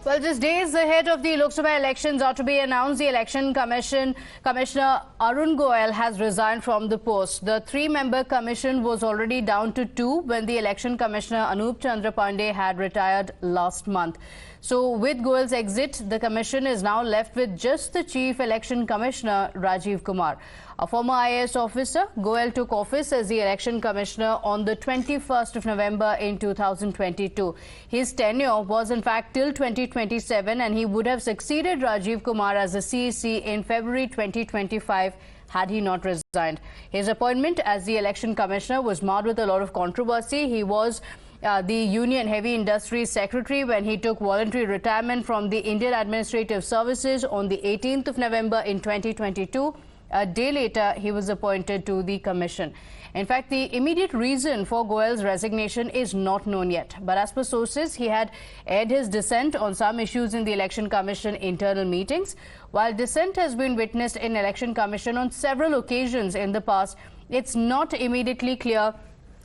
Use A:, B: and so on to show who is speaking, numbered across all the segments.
A: Well, just days ahead of the Lok Sabha elections are to be announced, the Election Commissioner Arun Goel has resigned from the post. The three-member commission was already down to two when the Election Commissioner Anup Chandra Pandey had retired last month. So, with Goel's exit, the commission is now left with just the Chief Election Commissioner, Rajeev Kumar. A former IAS officer, Goel took office as the Election Commissioner on the 21st of November in 2022. His tenure was in fact till 2027 and he would have succeeded Rajeev Kumar as the CEC in February 2025 had he not resigned. His appointment as the Election Commissioner was marred with a lot of controversy. He was the Union Heavy Industries Secretary when he took voluntary retirement from the Indian Administrative Services on the 18th of November in 2022. A day later, he was appointed to the commission. In fact, the immediate reason for Goel's resignation is not known yet. But as per sources, he had aired his dissent on some issues in the Election Commission internal meetings. While dissent has been witnessed in Election Commission on several occasions in the past, it's not immediately clear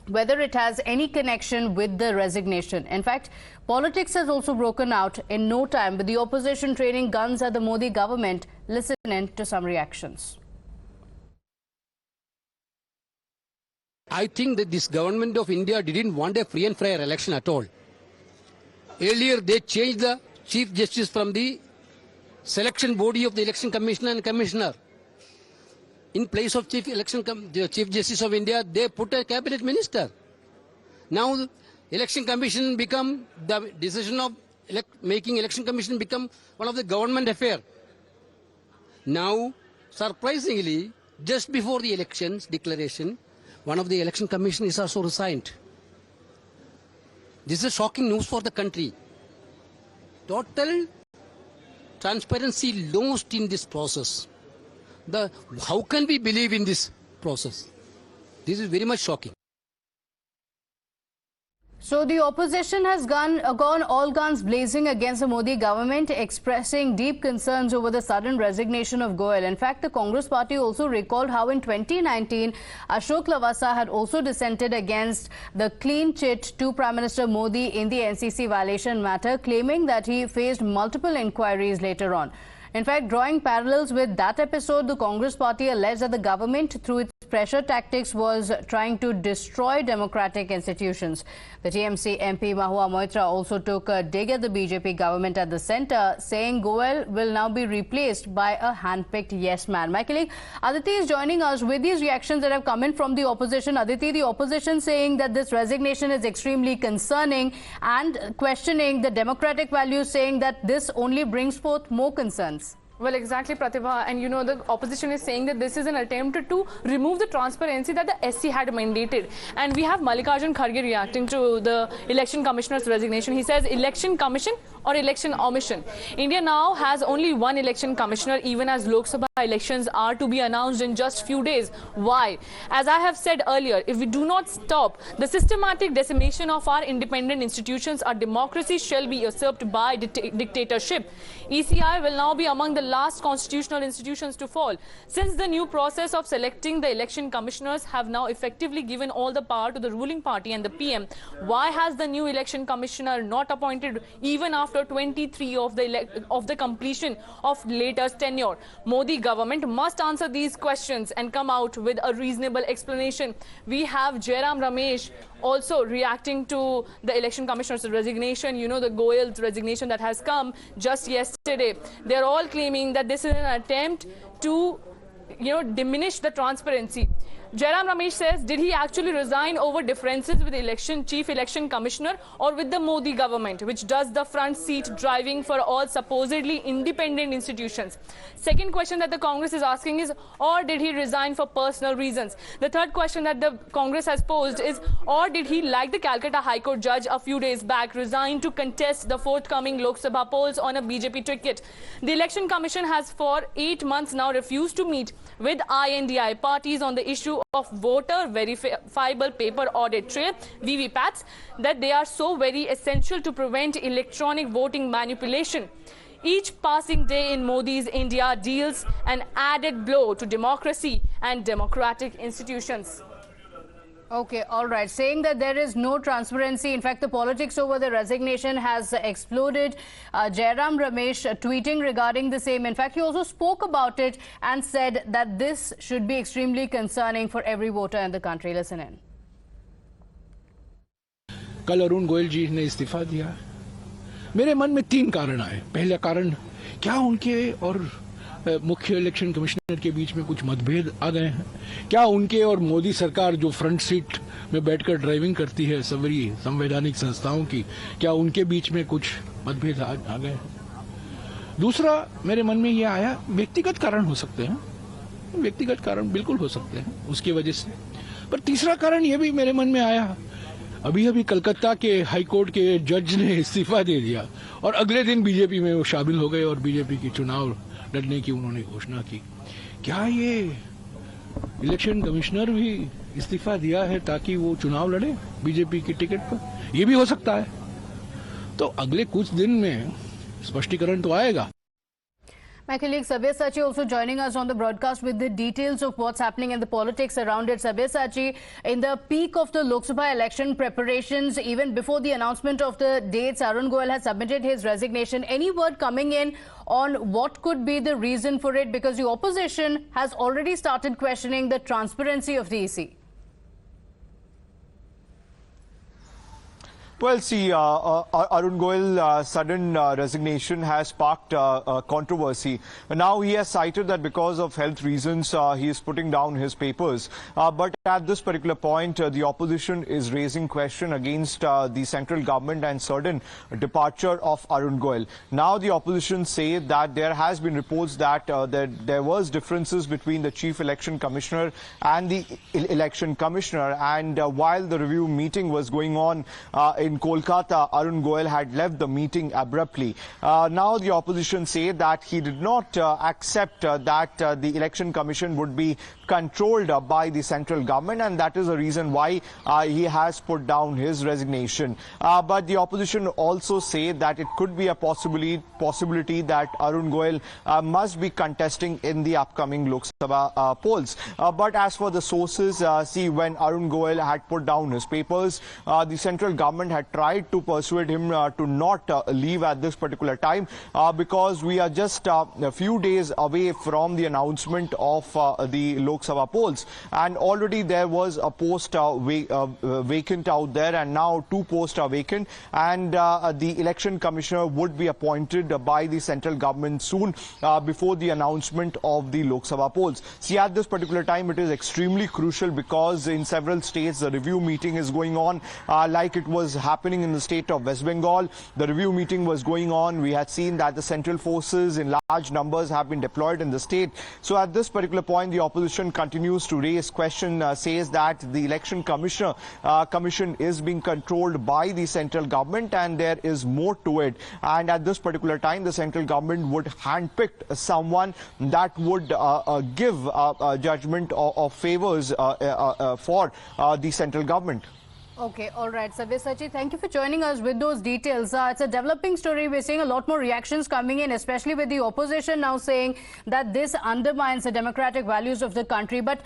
A: whether it has any connection with the resignation. In fact, politics has also broken out in no time, with the opposition training guns at the Modi government. Listen in to some reactions.
B: I think that this government of India didn't want a free and fair election at all. Earlier, they changed the Chief Justice from the selection body of the Election Commissioner and Commissioner. In place of the Chief Justice of India, they put a cabinet minister. Now, the Election Commission become the decision of making Election Commission become one of the government affair. Now, surprisingly, just before the elections declaration, one of the Election Commission is also resigned. This is shocking news for the country. Total transparency lost in this process. How can we believe in this process? This is very much shocking.
A: So the opposition has gone all guns blazing against the Modi government, expressing deep concerns over the sudden resignation of Goel. In fact, the Congress party also recalled how in 2019, Ashok Lavasa had also dissented against the clean chit to Prime Minister Modi in the NCC violation matter, claiming that he faced multiple inquiries later on. In fact, drawing parallels with that episode, the Congress party alleged that the government, through its pressure tactics, was trying to destroy democratic institutions. The TMC MP Mahua Moitra also took a dig at the BJP government at the centre, saying Goel will now be replaced by a hand-picked yes man. My colleague Aditi is joining us with these reactions that have come in from the opposition. Aditi, the opposition saying that this resignation is extremely concerning and questioning the democratic values, saying that this only brings forth more concerns.
C: Well, exactly, Pratibha. And the opposition is saying that this is an attempt to remove the transparency that the SC had mandated. And we have Mallikarjun Kharge reacting to the Election Commissioner's resignation. He says, election commission or election omission. India now has only one election commissioner, even as Lok Sabha elections are to be announced in just few days. Why? As I have said earlier, if we do not stop the systematic decimation of our independent institutions, our democracy shall be usurped by dictatorship. ECI will now be among the last constitutional institutions to fall. Since the new process of selecting the election commissioners have now effectively given all the power to the ruling party and the PM, why has the new election commissioner not appointed even after 23 of the completion of latest tenure? Modi government must answer these questions and come out with a reasonable explanation. We have Jairam Ramesh also reacting to the election commissioner's resignation, the Goel's resignation that has come just yesterday. They're all claiming that this is an attempt to diminish the transparency. Jairam Ramesh says, did he actually resign over differences with the chief election commissioner or with the Modi government, which does the front seat driving for all supposedly independent institutions? Second question that the Congress is asking is, or did he resign for personal reasons? The third question that the Congress has posed is, or did he, like the Calcutta High Court judge a few days back, resign to contest the forthcoming Lok Sabha polls on a BJP ticket? The Election Commission has for 8 months now refused to meet with INDI parties on the issue of voter verifiable paper audit trail, VVPATs, that they are so very essential to prevent electronic voting manipulation. Each passing day in Modi's India deals an added blow to democracy and democratic institutions.
A: Okay, all right. Saying that there is no transparency. In fact, the politics over the resignation has exploded. Jairam Ramesh tweeting regarding the same. In fact, he also spoke about it and said that this should be extremely concerning for every voter in the country. Listen in.
D: कल अरुण गोयल जी ने इस्तीफा दिया। मेरे मन में 3 कारण आए। पहला कारण, क्या उनके और मुख्य इलेक्शन कमिश्नर के बीच में कुछ मतभेद आ गए हैं? क्या उनके और मोदी सरकार जो फ्रंट सीट में बैठकर ड्राइविंग करती है सभी संवैधानिक संस्थाओं की, क्या उनके बीच में कुछ मतभेद आ गए हैं? दूसरा मेरे मन में यह आया, व्यक्तिगत कारण हो सकते हैं, व्यक्तिगत कारण बिल्कुल हो सकते हैं उसकी वजह से। पर तीसरा कारण यह भी मेरे मन में आया, अभी अभी कलकत्ता के हाई कोर्ट के जज ने इस्तीफा दे दिया और अगले दिन बीजेपी में वो शामिल हो गए और बीजेपी की चुनाव लड़ने की उन्होंने घोषणा की। क्या ये इलेक्शन कमिश्नर भी इस्तीफा दिया है ताकि वो चुनाव लड़े बीजेपी की टिकट पर? ये भी हो सकता है। तो अगले कुछ दिन में स्पष्टीकरण तो आएगा।
A: My colleague Sabyasachi also joining us on the broadcast with the details of what's happening in the politics around it. Sabyasachi, in the peak of the Lok Sabha election preparations, even before the announcement of the dates, Arun Goel has submitted his resignation. Any word coming in on what could be the reason for it? Because the opposition has already started questioning the transparency of the EC.
E: Well, see, Arun Goel's sudden resignation has sparked controversy. Now he has cited that because of health reasons, he is putting down his papers. But at this particular point, the opposition is raising question against the central government and sudden departure of Arun Goel. Now the opposition say that there has been reports that there was differences between the chief election commissioner and the election commissioner. And while the review meeting was going on in Kolkata, Arun Goel had left the meeting abruptly. Now the opposition say that he did not accept that the election commission would be controlled by the central government, and that is the reason why he has put down his resignation. But the opposition also say that it could be a possibility that Arun Goel must be contesting in the upcoming Lok Sabha polls. But as for the sources, see, when Arun Goel had put down his papers, the central government had tried to persuade him to not leave at this particular time because we are just a few days away from the announcement of the Lok Sabha polls, and already there was a post vacant out there, and now 2 posts are vacant, and the election commissioner would be appointed by the central government soon before the announcement of the Lok Sabha polls. See, at this particular time it is extremely crucial because in several states the review meeting is going on, like it was happening in the state of West Bengal. The review meeting was going on. We had seen that the central forces in large numbers have been deployed in the state. So at this particular point the opposition continues to raise question, says that the election commission is being controlled by the central government and there is more to it. And at this particular time the central government would handpick someone that would give judgment of favors for the central government.
A: Okay, all right. Sabyasachi, thank you for joining us with those details. It's a developing story. We're seeing a lot more reactions coming in, especially with the opposition now saying that this undermines the democratic values of the country. But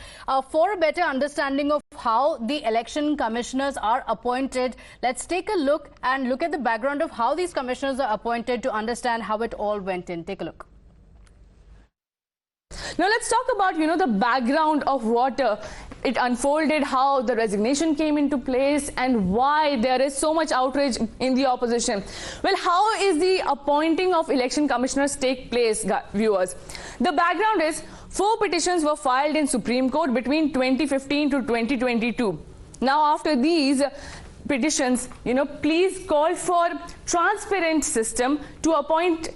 A: for a better understanding of how the election commissioners are appointed, let's take a look at the background of how these commissioners are appointed to understand how it all went in. Take a look.
C: Now let's talk about, the background of what it unfolded, how the resignation came into place and why there is so much outrage in the opposition. Well, how is the appointing of election commissioners take place, viewers? The background is 4 petitions were filed in Supreme Court between 2015 to 2022. Now after these petitions, please call for transparent system to appoint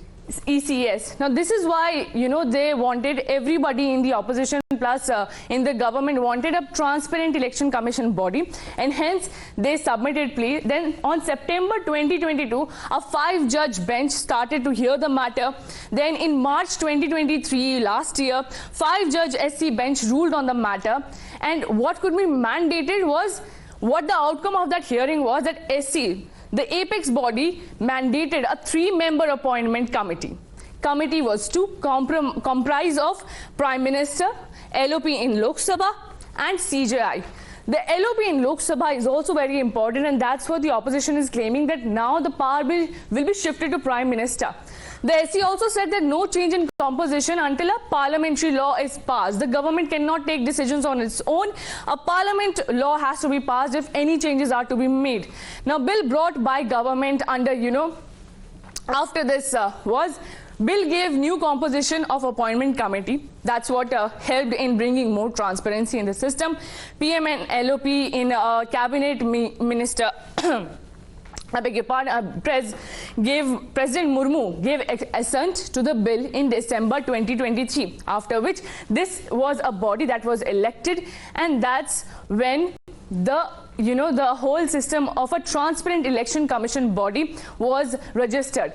C: ECS. Now this is why they wanted, everybody in the opposition plus in the government wanted a transparent election commission body, and hence they submitted plea. Then on September 2022 a 5-judge bench started to hear the matter. Then in March 2023, last year, 5-judge SC bench ruled on the matter, and what could be mandated was, what the outcome of that hearing was, that SC, the apex body, mandated a 3-member appointment committee. Committee was to comprise of Prime Minister, LOP in Lok Sabha and CJI. The LOP in Lok Sabha is also very important, and that's what the opposition is claiming, that now the power will be shifted to Prime Minister. The SC also said that no change in composition until a parliamentary law is passed. The government cannot take decisions on its own. A parliament law has to be passed if any changes are to be made. Now, bill brought by government under, after this Bill gave new composition of appointment committee. That's what helped in bringing more transparency in the system. PM and LOP in cabinet minister I beg your pardon, President Murmu gave assent to the bill in December 2023, after which this was a body that was elected, and that's when the whole system of a transparent election commission body was registered.